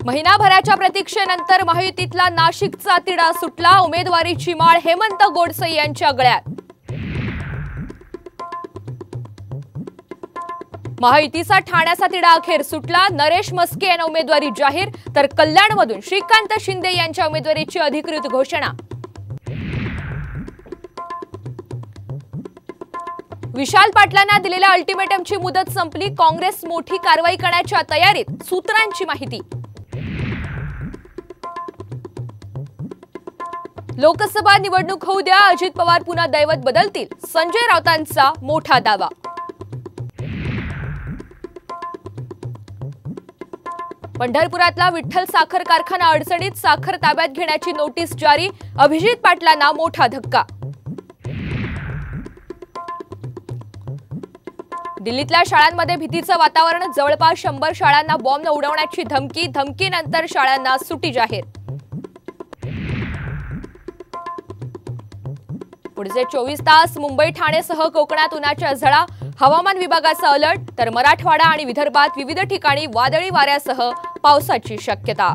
महिनाभराच्या प्रतीक्षेनंतर महायुतीतला नाशिकचा तिढा सुटला। उमेदवारीची माळ हेमंत गोडसे यांच्या गळ्यात। महायुतीचा ठाण्याचा तिढा अखेर सुटला। नरेश मस्के यांना उमेदवारी जाहीर, तर कल्याणमधून श्रीकांत शिंदे यांच्या उमेदवारीची अधिकृत घोषणा। विशाल पाटलांना दिलेल्या अल्टिमेटमची मुदत संपली। काँग्रेस मोठी कारवाई करण्याच्या तयारीत, सूत्रांची माहिती। लोकसभा निवडणूक होऊ द्या, अजित पवार पुन्हा दैवत बदलतील, संजय राऊतांचा मोठा दावा। पंढरपुरातला विठ्ठल साखर कारखाना अडचणीत, साखर ताब्यात घेण्याची नोटीस जारी। अभिजित पाटलांना मोठा धक्का। दिल्लीतल्या शाळांमध्ये भीतीचं वातावरण, जवळपास 100 शाळांना बॉम्ब उडवण्याची धमकी। धमकीनंतर शाळांना सुट्टी जाहीर। पुढचे 24 तास मुंबई ठाणेसह कोकणात उन्हाच्या झळा। हवामान विभागाचा अलर्ट, तर मराठवाडा आणि विदर्भात विविध ठिकाणी वादळी वाऱ्यासह पावसाची शक्यता।